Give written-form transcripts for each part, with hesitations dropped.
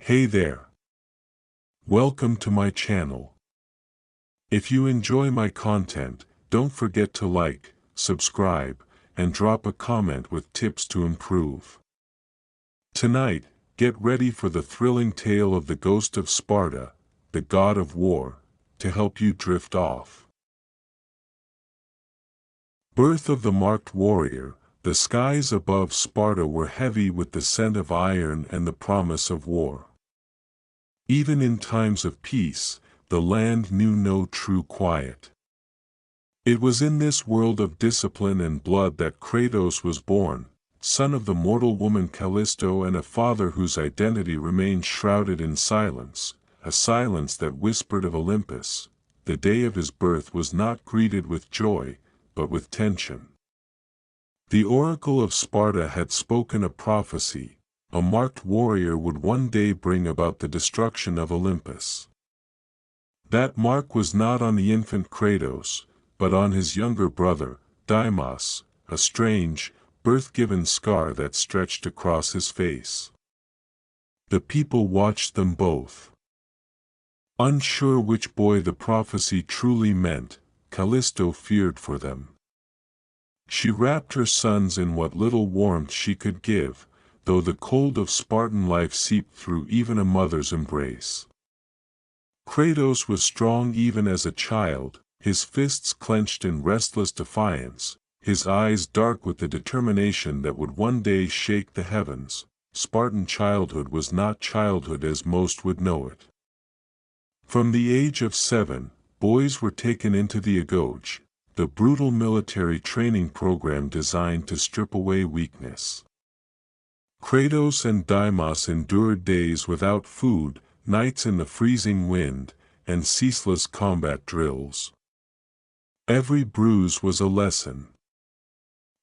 Hey there. Welcome to my channel. If you enjoy my content, don't forget to like, subscribe, and drop a comment with tips to improve. Tonight, get ready for the thrilling tale of the Ghost of Sparta, the god of war, to help you drift off. Birth of the marked warrior. The skies above Sparta were heavy with the scent of iron and the promise of war. Even in times of peace, the land knew no true quiet. It was in this world of discipline and blood that Kratos was born, son of the mortal woman Callisto and a father whose identity remained shrouded in silence, a silence that whispered of Olympus. The day of his birth was not greeted with joy, but with tension. The oracle of Sparta had spoken a prophecy. A marked warrior would one day bring about the destruction of Olympus. That mark was not on the infant Kratos, but on his younger brother, Deimos, a strange, birth-given scar that stretched across his face. The people watched them both. Unsure which boy the prophecy truly meant, Callisto feared for them. She wrapped her sons in what little warmth she could give, though the cold of Spartan life seeped through even a mother's embrace. Kratos was strong even as a child, his fists clenched in restless defiance, his eyes dark with the determination that would one day shake the heavens. Spartan childhood was not childhood as most would know it. From the age of 7, boys were taken into the agoge, the brutal military training program designed to strip away weakness. Kratos and Deimos endured days without food, nights in the freezing wind, and ceaseless combat drills. Every bruise was a lesson.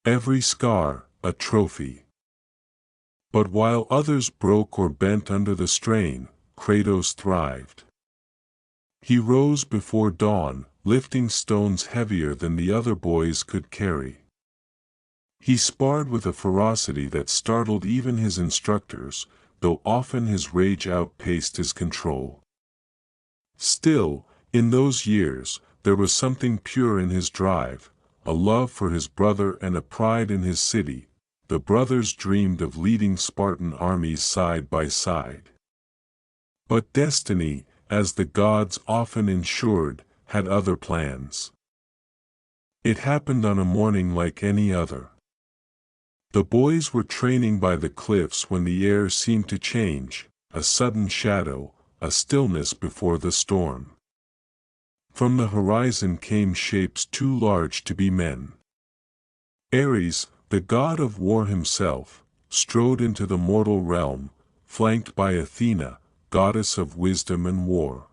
Every scar, a trophy. But while others broke or bent under the strain, Kratos thrived. He rose before dawn, lifting stones heavier than the other boys could carry. He sparred with a ferocity that startled even his instructors, though often his rage outpaced his control. Still, in those years, there was something pure in his drive, a love for his brother and a pride in his city. The brothers dreamed of leading Spartan armies side by side. But destiny, as the gods often ensured, had other plans. It happened on a morning like any other. The boys were training by the cliffs when the air seemed to change, a sudden shadow, a stillness before the storm. From the horizon came shapes too large to be men. Ares, the god of war himself, strode into the mortal realm, flanked by Athena, goddess of wisdom and war.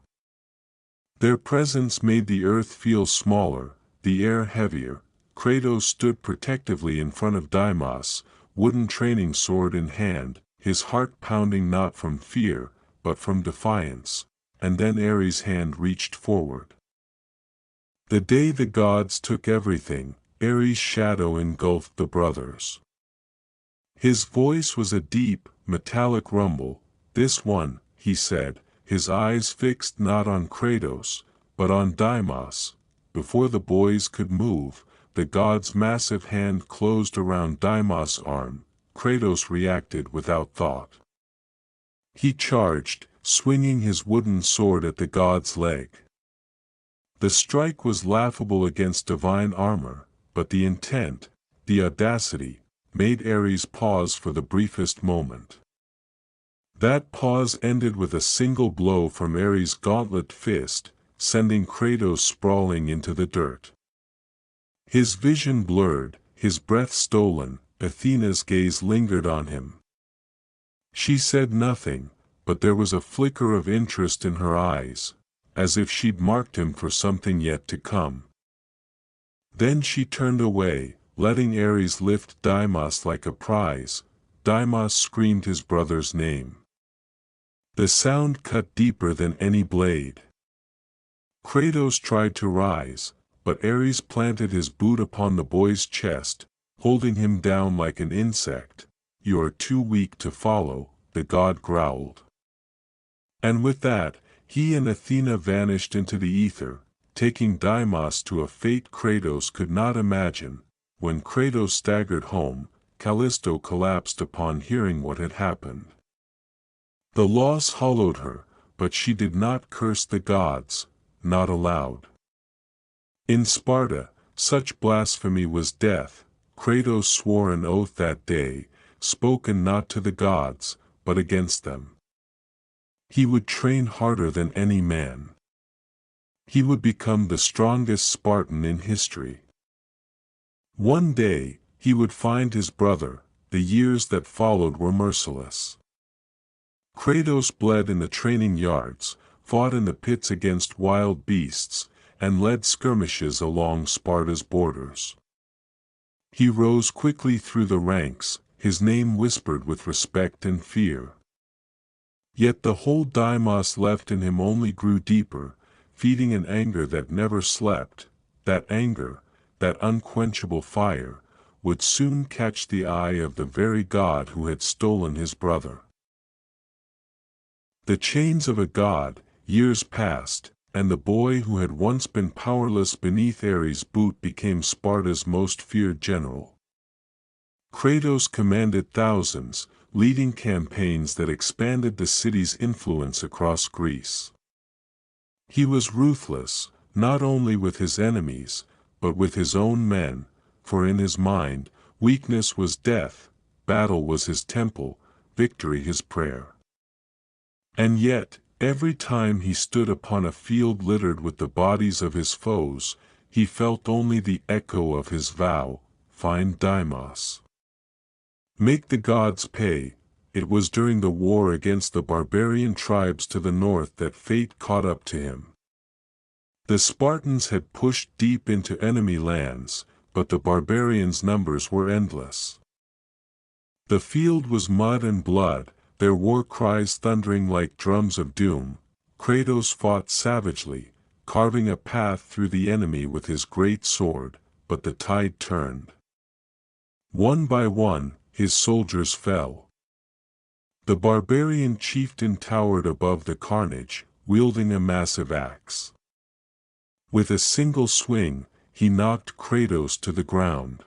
Their presence made the earth feel smaller, the air heavier. Kratos stood protectively in front of Deimos, wooden training sword in hand, his heart pounding not from fear, but from defiance, and then Ares' hand reached forward. The day the gods took everything, Ares' shadow engulfed the brothers. His voice was a deep, metallic rumble. "This one," he said, his eyes fixed not on Kratos, but on Deimos. Before the boys could move, the god's massive hand closed around Deimos' arm. Kratos reacted without thought. He charged, swinging his wooden sword at the god's leg. The strike was laughable against divine armor, but the intent, the audacity, made Ares pause for the briefest moment. That pause ended with a single blow from Ares' gauntlet fist, sending Kratos sprawling into the dirt. His vision blurred, his breath stolen. Athena's gaze lingered on him. She said nothing, but there was a flicker of interest in her eyes, as if she'd marked him for something yet to come. Then she turned away, letting Ares lift Deimos like a prize. Deimos screamed his brother's name. The sound cut deeper than any blade. Kratos tried to rise, but Ares planted his boot upon the boy's chest, holding him down like an insect. "You are too weak to follow," the god growled. And with that, he and Athena vanished into the ether, taking Deimos to a fate Kratos could not imagine. When Kratos staggered home, Callisto collapsed upon hearing what had happened. The loss hollowed her, but she did not curse the gods, not aloud. In Sparta, such blasphemy was death. Kratos swore an oath that day, spoken not to the gods, but against them. He would train harder than any man. He would become the strongest Spartan in history. One day, he would find his brother. The years that followed were merciless. Kratos bled in the training yards, fought in the pits against wild beasts, and led skirmishes along Sparta's borders. He rose quickly through the ranks, his name whispered with respect and fear. Yet the whole Deimos left in him only grew deeper, feeding an anger that never slept. That anger, that unquenchable fire, would soon catch the eye of the very god who had stolen his brother. The chains of a god. Years passed, and the boy who had once been powerless beneath Ares' boot became Sparta's most feared general. Kratos commanded thousands, leading campaigns that expanded the city's influence across Greece. He was ruthless, not only with his enemies, but with his own men, for in his mind, weakness was death, battle was his temple, victory his prayer. And yet, every time he stood upon a field littered with the bodies of his foes, he felt only the echo of his vow, find Deimos. Make the gods pay. It was during the war against the barbarian tribes to the north that fate caught up to him. The Spartans had pushed deep into enemy lands, but the barbarians' numbers were endless. The field was mud and blood, their war cries thundering like drums of doom. Kratos fought savagely, carving a path through the enemy with his great sword, but the tide turned. One by one, his soldiers fell. The barbarian chieftain towered above the carnage, wielding a massive axe. With a single swing, he knocked Kratos to the ground.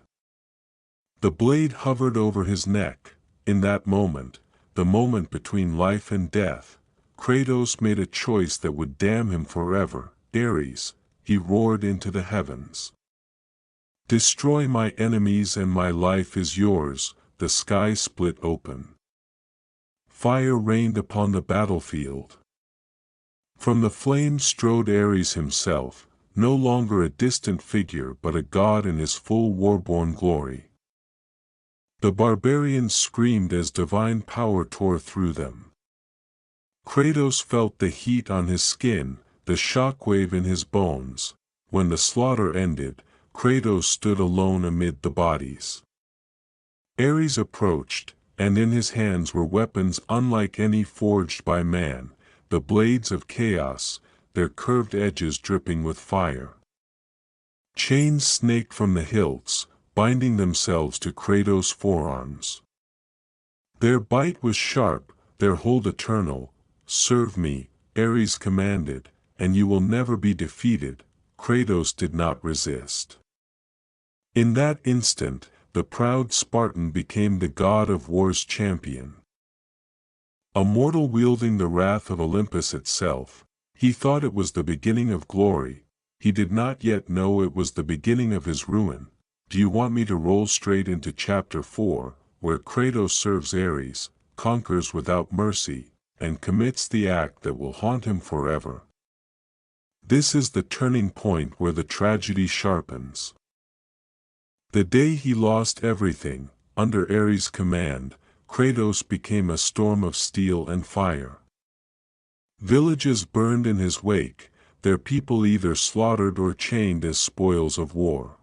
The blade hovered over his neck. In that moment, the moment between life and death, Kratos made a choice that would damn him forever. Ares, he roared into the heavens. Destroy my enemies and my life is yours. The sky split open. Fire rained upon the battlefield. From the flames strode Ares himself, no longer a distant figure but a god in his full war-born glory. The barbarians screamed as divine power tore through them. Kratos felt the heat on his skin, the shockwave in his bones. When the slaughter ended, Kratos stood alone amid the bodies. Ares approached, and in his hands were weapons unlike any forged by man, the blades of chaos, their curved edges dripping with fire. Chains snaked from the hilts, binding themselves to Kratos' forearms. Their bite was sharp, their hold eternal. Serve me, Ares commanded, and you will never be defeated. Kratos did not resist. In that instant, the proud Spartan became the god of war's champion. A mortal wielding the wrath of Olympus itself, he thought it was the beginning of glory. He did not yet know it was the beginning of his ruin. Do you want me to roll straight into chapter 4, where Kratos serves Ares, conquers without mercy, and commits the act that will haunt him forever? This is the turning point where the tragedy sharpens. The day he lost everything, under Ares' command, Kratos became a storm of steel and fire. Villages burned in his wake, their people either slaughtered or chained as spoils of war.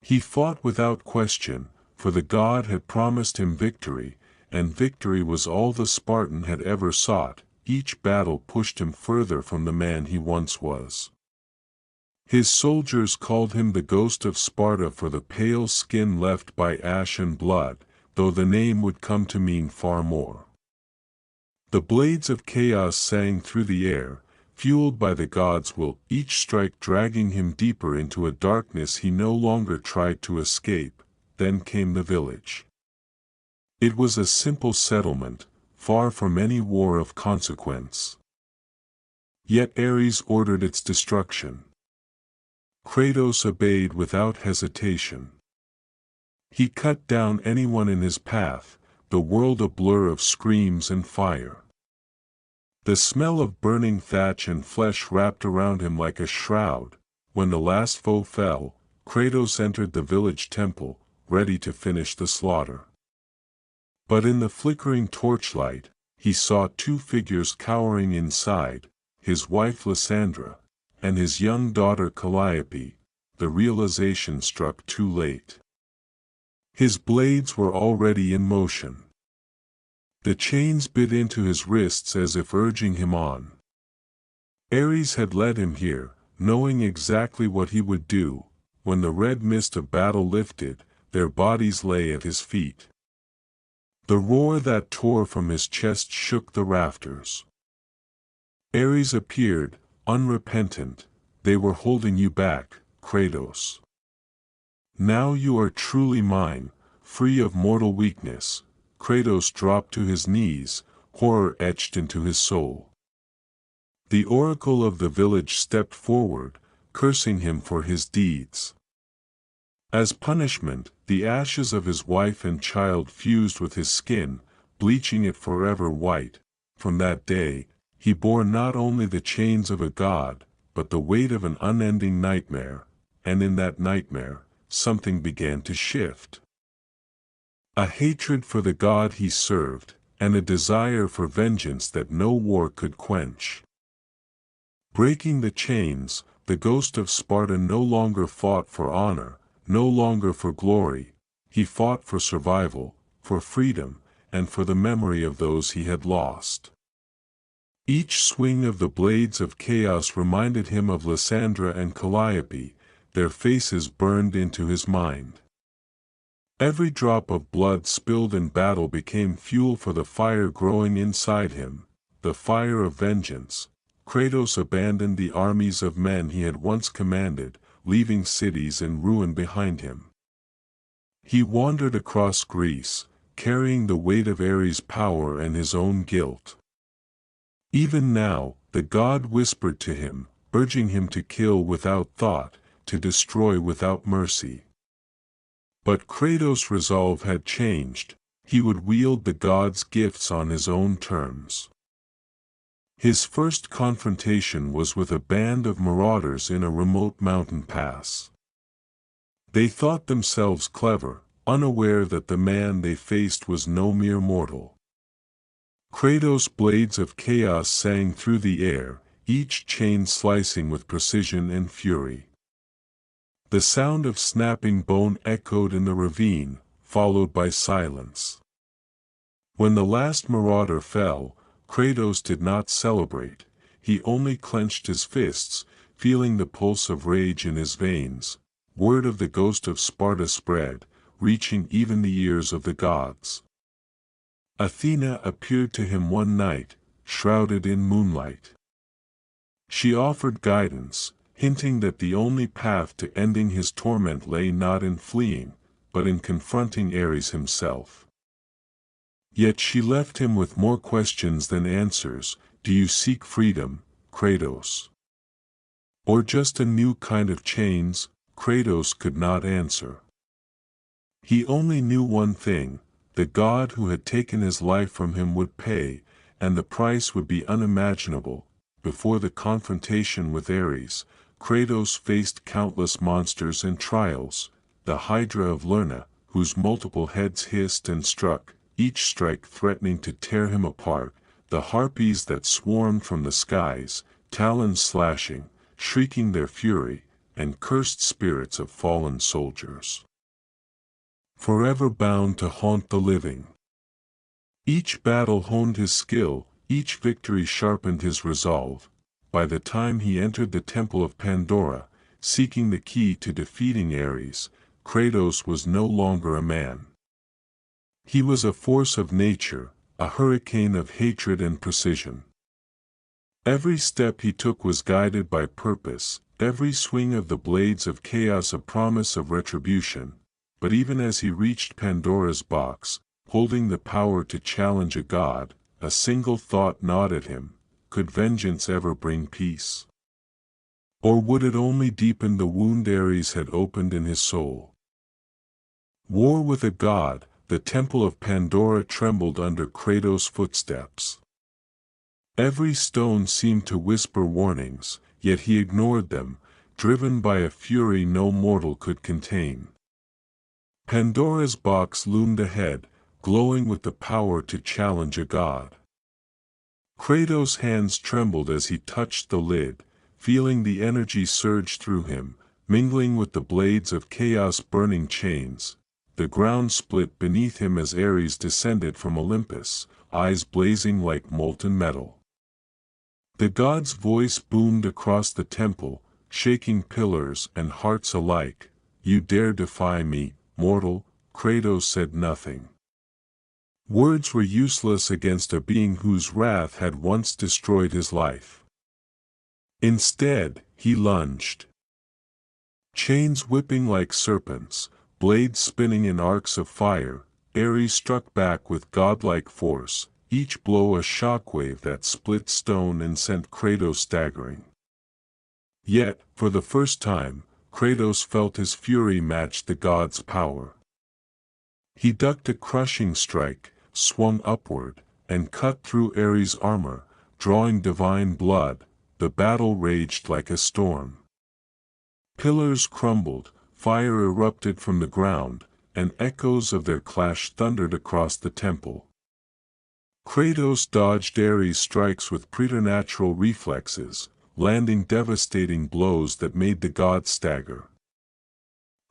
He fought without question, for the god had promised him victory, and victory was all the Spartan had ever sought. Each battle pushed him further from the man he once was. His soldiers called him the Ghost of Sparta for the pale skin left by ash and blood, though the name would come to mean far more. The blades of chaos sang through the air, fueled by the god's will, each strike dragging him deeper into a darkness he no longer tried to escape. Then came the village. It was a simple settlement, far from any war of consequence. Yet Ares ordered its destruction. Kratos obeyed without hesitation. He cut down anyone in his path, the world a blur of screams and fire. The smell of burning thatch and flesh wrapped around him like a shroud. When the last foe fell, Kratos entered the village temple, ready to finish the slaughter. But in the flickering torchlight, he saw two figures cowering inside, his wife Lysandra, and his young daughter Calliope. The realization struck too late. His blades were already in motion. The chains bit into his wrists as if urging him on. Ares had led him here, knowing exactly what he would do. When the red mist of battle lifted, their bodies lay at his feet. The roar that tore from his chest shook the rafters. Ares appeared, unrepentant. They were holding you back, Kratos. Now you are truly mine, free of mortal weakness. Kratos dropped to his knees, horror etched into his soul. The oracle of the village stepped forward, cursing him for his deeds. As punishment, the ashes of his wife and child fused with his skin, bleaching it forever white. From that day, he bore not only the chains of a god, but the weight of an unending nightmare, and in that nightmare, something began to shift. A hatred for the god he served, and a desire for vengeance that no war could quench. Breaking the chains, the Ghost of Sparta no longer fought for honor, no longer for glory. He fought for survival, for freedom, and for the memory of those he had lost. Each swing of the blades of chaos reminded him of Lysandra and Calliope, their faces burned into his mind. Every drop of blood spilled in battle became fuel for the fire growing inside him, the fire of vengeance. Kratos abandoned the armies of men he had once commanded, leaving cities in ruin behind him. He wandered across Greece, carrying the weight of Ares' power and his own guilt. Even now, the god whispered to him, urging him to kill without thought, to destroy without mercy. But Kratos' resolve had changed. He would wield the god's gifts on his own terms. His first confrontation was with a band of marauders in a remote mountain pass. They thought themselves clever, unaware that the man they faced was no mere mortal. Kratos' blades of chaos sang through the air, each chain slicing with precision and fury. The sound of snapping bone echoed in the ravine, followed by silence. When the last marauder fell, Kratos did not celebrate. He only clenched his fists, feeling the pulse of rage in his veins. Word of the Ghost of Sparta spread, reaching even the ears of the gods. Athena appeared to him one night, shrouded in moonlight. She offered guidance, hinting that the only path to ending his torment lay not in fleeing, but in confronting Ares himself. Yet she left him with more questions than answers. Do you seek freedom, Kratos? Or just a new kind of chains? Kratos could not answer. He only knew one thing: the god who had taken his life from him would pay, and the price would be unimaginable. Before the confrontation with Ares, Kratos faced countless monsters and trials: the Hydra of Lerna, whose multiple heads hissed and struck, each strike threatening to tear him apart; the harpies that swarmed from the skies, talons slashing, shrieking their fury, and cursed spirits of fallen soldiers, forever bound to haunt the living. Each battle honed his skill, each victory sharpened his resolve. By the time he entered the Temple of Pandora, seeking the key to defeating Ares, Kratos was no longer a man. He was a force of nature, a hurricane of hatred and precision. Every step he took was guided by purpose, every swing of the blades of chaos a promise of retribution. But even as he reached Pandora's box, holding the power to challenge a god, a single thought gnawed at him: could vengeance ever bring peace? Or would it only deepen the wound Ares had opened in his soul? War with a god, the temple of Pandora trembled under Kratos' footsteps. Every stone seemed to whisper warnings, yet he ignored them, driven by a fury no mortal could contain. Pandora's box loomed ahead, glowing with the power to challenge a god. Kratos' hands trembled as he touched the lid, feeling the energy surge through him, mingling with the blades of chaos burning chains. The ground split beneath him as Ares descended from Olympus, eyes blazing like molten metal. The god's voice boomed across the temple, shaking pillars and hearts alike. "You dare defy me, mortal?" Kratos said nothing. Words were useless against a being whose wrath had once destroyed his life. Instead, he lunged. Chains whipping like serpents, blades spinning in arcs of fire, Ares struck back with godlike force, each blow a shockwave that split stone and sent Kratos staggering. Yet, for the first time, Kratos felt his fury match the god's power. He ducked a crushing strike, swung upward, and cut through Ares' armor, drawing divine blood. The battle raged like a storm. Pillars crumbled, fire erupted from the ground, and echoes of their clash thundered across the temple. Kratos dodged Ares' strikes with preternatural reflexes, landing devastating blows that made the god stagger.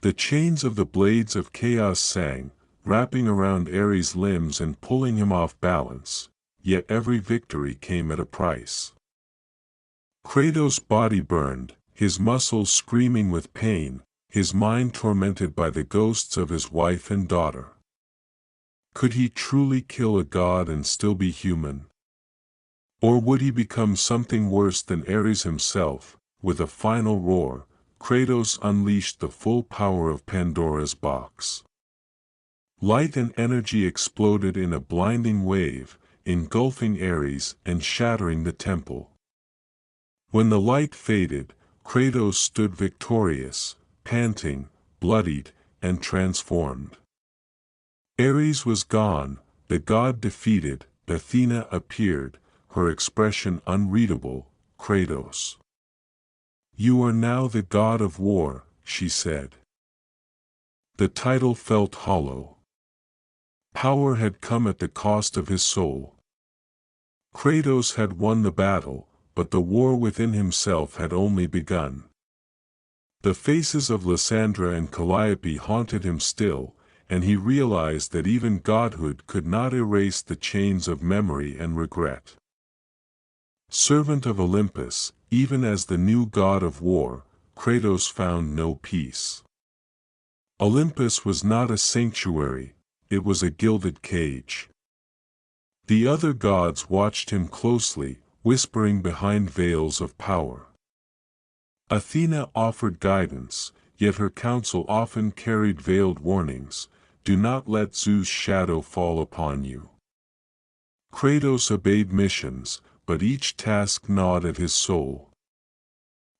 The chains of the blades of chaos sang, wrapping around Ares' limbs and pulling him off balance, yet every victory came at a price. Kratos' body burned, his muscles screaming with pain, his mind tormented by the ghosts of his wife and daughter. Could he truly kill a god and still be human? Or would he become something worse than Ares himself? With a final roar, Kratos unleashed the full power of Pandora's box. Light and energy exploded in a blinding wave, engulfing Ares and shattering the temple. When the light faded, Kratos stood victorious, panting, bloodied, and transformed. Ares was gone, the god defeated. Athena appeared, her expression unreadable. "Kratos, you are now the god of war," she said. The title felt hollow. Power had come at the cost of his soul. Kratos had won the battle, but the war within himself had only begun. The faces of Lysandra and Calliope haunted him still, and he realized that even godhood could not erase the chains of memory and regret. Servant of Olympus, even as the new god of war, Kratos found no peace. Olympus was not a sanctuary, it was a gilded cage. The other gods watched him closely, whispering behind veils of power. Athena offered guidance, yet her counsel often carried veiled warnings: "Do not let Zeus' shadow fall upon you." Kratos obeyed missions, but each task gnawed at his soul.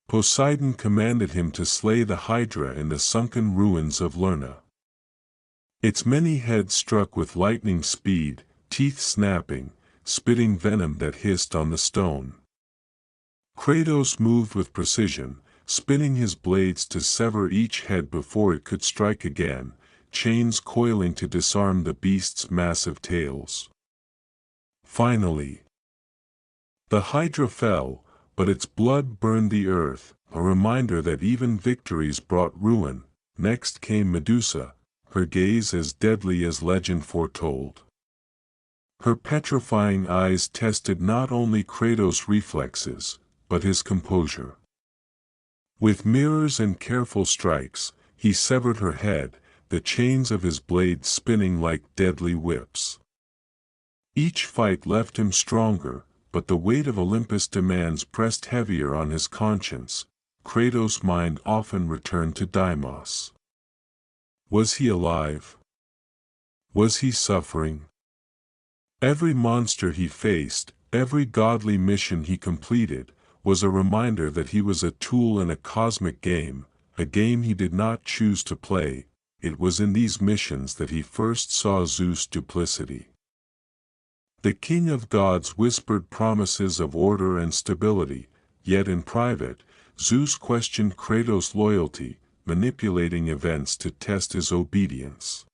Poseidon commanded him to slay the Hydra in the sunken ruins of Lerna. Its many heads struck with lightning speed, teeth snapping, spitting venom that hissed on the stone. Kratos moved with precision, spinning his blades to sever each head before it could strike again, chains coiling to disarm the beast's massive tails. Finally, the Hydra fell, but its blood burned the earth, a reminder that even victories brought ruin. Next came Medusa, her gaze as deadly as legend foretold. Her petrifying eyes tested not only Kratos' reflexes, but his composure. With mirrors and careful strikes, he severed her head, the chains of his blade spinning like deadly whips. Each fight left him stronger, but the weight of Olympus' demands pressed heavier on his conscience. Kratos' mind often returned to Deimos. Was he alive? Was he suffering? Every monster he faced, every godly mission he completed, was a reminder that he was a tool in a cosmic game, a game he did not choose to play. It was in these missions that he first saw Zeus' duplicity. The king of gods whispered promises of order and stability, yet in private, Zeus questioned Kratos' loyalty, manipulating events to test his obedience.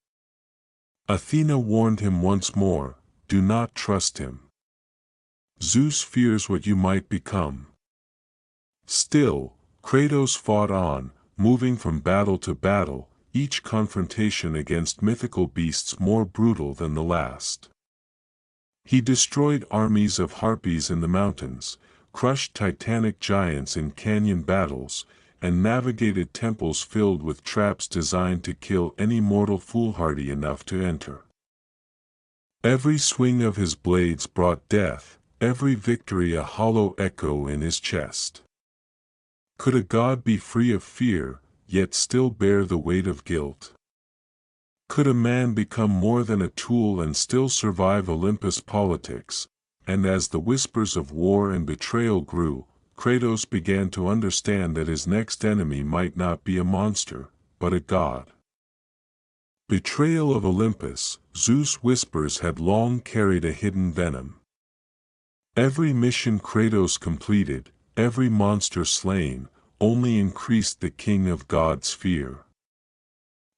Athena warned him once more, "Do not trust him. Zeus fears what you might become." Still, Kratos fought on, moving from battle to battle, each confrontation against mythical beasts more brutal than the last. He destroyed armies of harpies in the mountains, crushed titanic giants in canyon battles, and navigated temples filled with traps designed to kill any mortal foolhardy enough to enter. Every swing of his blades brought death, every victory a hollow echo in his chest. Could a god be free of fear, yet still bear the weight of guilt? Could a man become more than a tool and still survive Olympus politics? And as the whispers of war and betrayal grew, Kratos began to understand that his next enemy might not be a monster, but a god. Betrayal of Olympus, Zeus whispers had long carried a hidden venom. Every mission Kratos completed, every monster slain, only increased the king of gods' fear.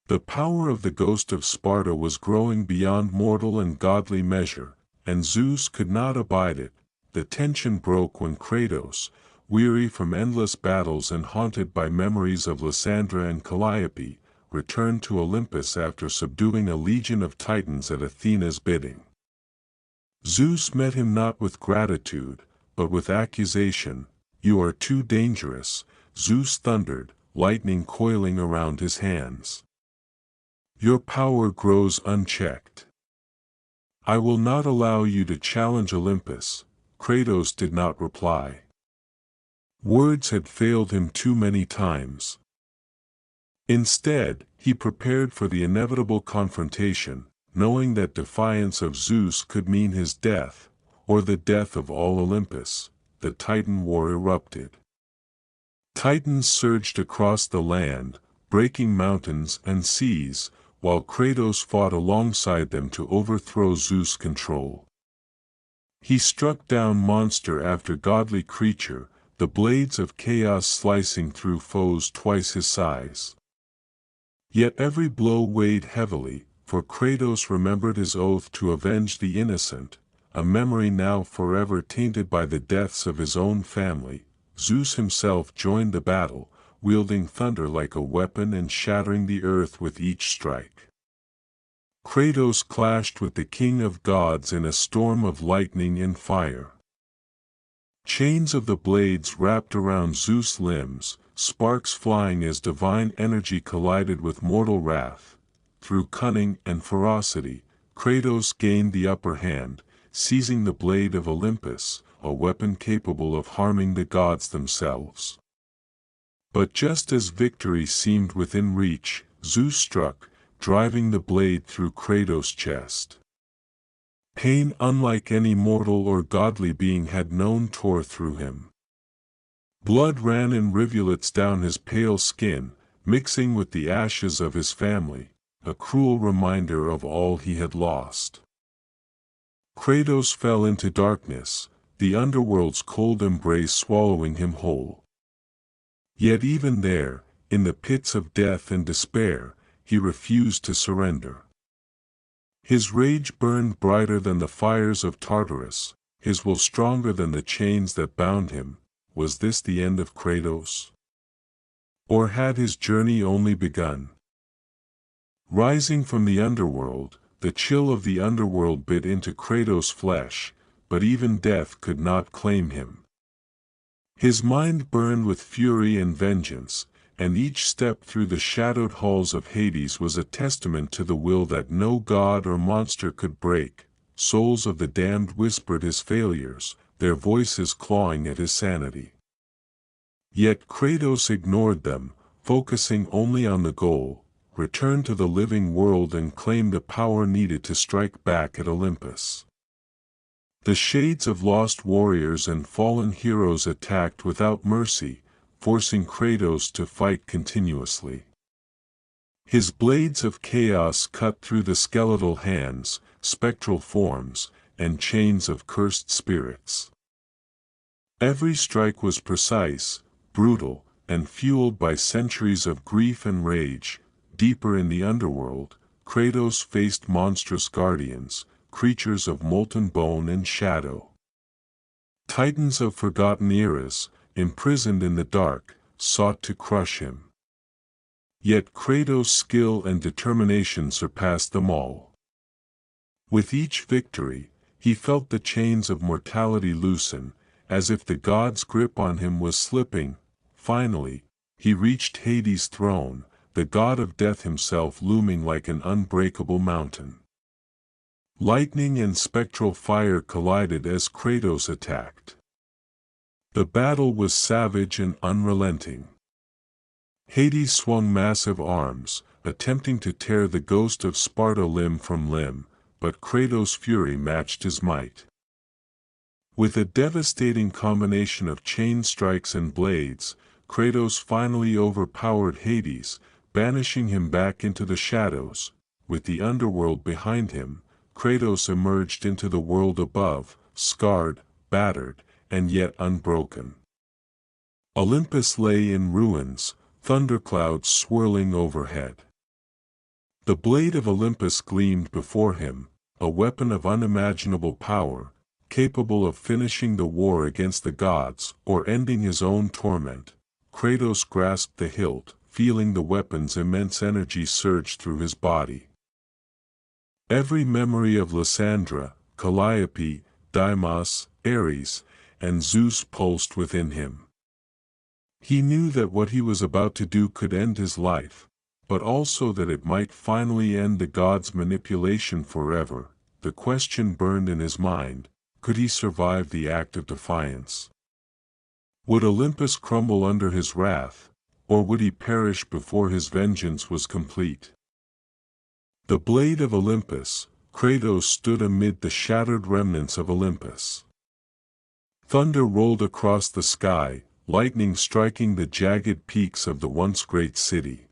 The power of the Ghost of Sparta was growing beyond mortal and godly measure, and Zeus could not abide it. The tension broke when Kratos, weary from endless battles and haunted by memories of Lysandra and Calliope, returned to Olympus after subduing a legion of Titans at Athena's bidding. Zeus met him not with gratitude, but with accusation. "You are too dangerous," Zeus thundered, lightning coiling around his hands. "Your power grows unchecked. I will not allow you to challenge Olympus." Kratos did not reply. Words had failed him too many times. Instead, he prepared for the inevitable confrontation, knowing that defiance of Zeus could mean his death, or the death of all Olympus. The Titan war erupted. Titans surged across the land, breaking mountains and seas, while Kratos fought alongside them to overthrow Zeus' control. He struck down monster after godly creature, the blades of chaos slicing through foes twice his size. Yet every blow weighed heavily, for Kratos remembered his oath to avenge the innocent, a memory now forever tainted by the deaths of his own family. Zeus himself joined the battle, wielding thunder like a weapon and shattering the earth with each strike. Kratos clashed with the king of gods in a storm of lightning and fire. Chains of the blades wrapped around Zeus' limbs, sparks flying as divine energy collided with mortal wrath. Through cunning and ferocity, Kratos gained the upper hand, seizing the Blade of Olympus, a weapon capable of harming the gods themselves. But just as victory seemed within reach, Zeus struck, driving the blade through Kratos' chest. Pain unlike any mortal or godly being had known tore through him. Blood ran in rivulets down his pale skin, mixing with the ashes of his family, a cruel reminder of all he had lost. Kratos fell into darkness, the underworld's cold embrace swallowing him whole. Yet even there, in the pits of death and despair, he refused to surrender. His rage burned brighter than the fires of Tartarus, his will stronger than the chains that bound him. Was this the end of Kratos? Or had his journey only begun? Rising from the underworld, the chill of the underworld bit into Kratos' flesh, but even death could not claim him. His mind burned with fury and vengeance, and each step through the shadowed halls of Hades was a testament to the will that no god or monster could break. souls of the damned whispered his failures, their voices clawing at his sanity. Yet Kratos ignored them, focusing only on the goal: return to the living world and claim the power needed to strike back at Olympus. The shades of lost warriors and fallen heroes attacked without mercy, forcing Kratos to fight continuously. His blades of chaos cut through the skeletal hands, spectral forms, and chains of cursed spirits. Every strike was precise, brutal, and fueled by centuries of grief and rage. Deeper in the underworld, Kratos faced monstrous guardians, creatures of molten bone and shadow. Titans of forgotten eras, imprisoned in the dark, sought to crush him. Yet Kratos' skill and determination surpassed them all. With each victory, he felt the chains of mortality loosen, as if the god's grip on him was slipping. Finally, he reached Hades' throne, the god of death himself looming like an unbreakable mountain. Lightning and spectral fire collided as Kratos attacked. The battle was savage and unrelenting. Hades swung massive arms, attempting to tear the Ghost of Sparta limb from limb, but Kratos' fury matched his might. With a devastating combination of chain strikes and blades, Kratos finally overpowered Hades, banishing him back into the shadows. With the underworld behind him, Kratos emerged into the world above, scarred, battered, and yet unbroken. Olympus lay in ruins, thunderclouds swirling overhead. The blade of Olympus gleamed before him, a weapon of unimaginable power, capable of finishing the war against the gods or ending his own torment. Kratos grasped the hilt, feeling the weapon's immense energy surge through his body. Every memory of Lysandra, Calliope, Deimos, Ares, and Zeus pulsed within him. He knew that what he was about to do could end his life, but also that it might finally end the gods' manipulation forever. The question burned in his mind: could he survive the act of defiance? Would Olympus crumble under his wrath, or would he perish before his vengeance was complete? The blade of Olympus, Kratos stood amid the shattered remnants of Olympus. Thunder rolled across the sky, lightning striking the jagged peaks of the once great city.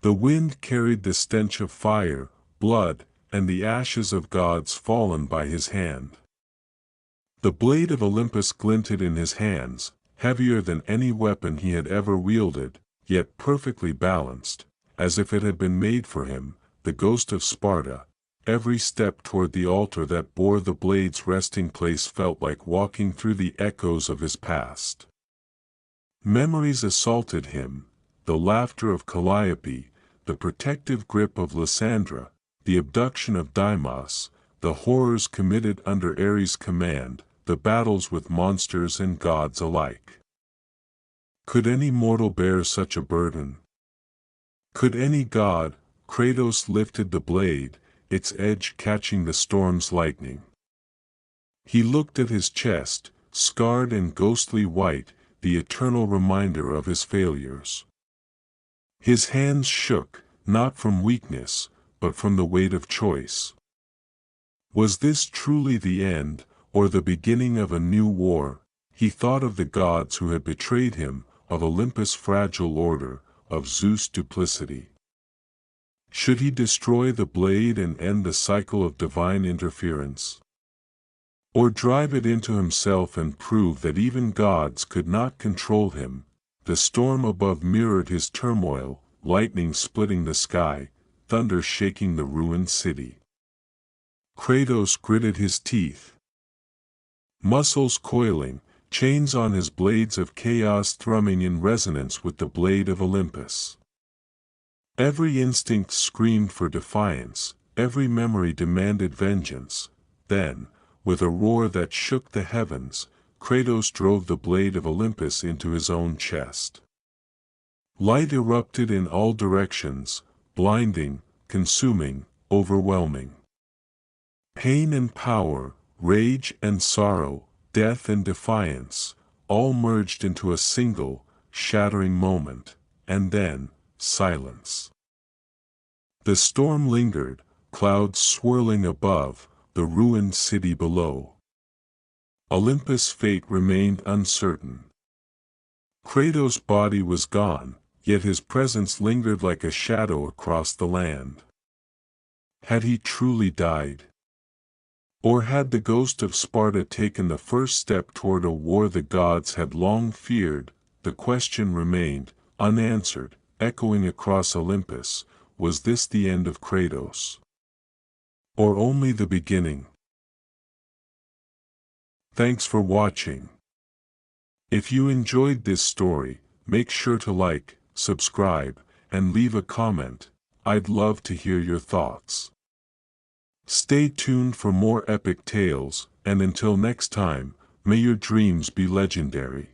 The wind carried the stench of fire, blood, and the ashes of gods fallen by his hand. The blade of Olympus glinted in his hands, heavier than any weapon he had ever wielded, yet perfectly balanced, as if it had been made for him. The Ghost of Sparta. Every step toward the altar that bore the blade's resting place felt like walking through the echoes of his past. Memories assaulted him: the laughter of Calliope, the protective grip of Lysandra, the abduction of Deimos, the horrors committed under Ares' command, the battles with monsters and gods alike. Could any mortal bear such a burden? Could any god? Kratos lifted the blade, its edge catching the storm's lightning. He looked at his chest, scarred and ghostly white, the eternal reminder of his failures. His hands shook, not from weakness, but from the weight of choice. Was this truly the end, or the beginning of a new war? He thought of the gods who had betrayed him, of Olympus' fragile order, of Zeus' duplicity. Should he destroy the blade and end the cycle of divine interference? Or drive it into himself and prove that even gods could not control him? The storm above mirrored his turmoil, lightning splitting the sky, thunder shaking the ruined city. Kratos gritted his teeth. Muscles coiling, chains on his blades of chaos thrumming in resonance with the blade of Olympus. Every instinct screamed for defiance, every memory demanded vengeance. Then, with a roar that shook the heavens, Kratos drove the blade of Olympus into his own chest. Light erupted in all directions, blinding, consuming, overwhelming. Pain and power, rage and sorrow, death and defiance, all merged into a single, shattering moment, and then, silence. The storm lingered, clouds swirling above, the ruined city below. Olympus' fate remained uncertain. Kratos' body was gone, yet his presence lingered like a shadow across the land. Had he truly died? Or had the ghost of Sparta taken the first step toward a war the gods had long feared? The question remained, unanswered, echoing across Olympus. Was this the end of Kratos? Or only the beginning? Thanks for watching. If you enjoyed this story, make sure to like, subscribe, and leave a comment. I'd love to hear your thoughts. Stay tuned for more epic tales, and until next time, may your dreams be legendary.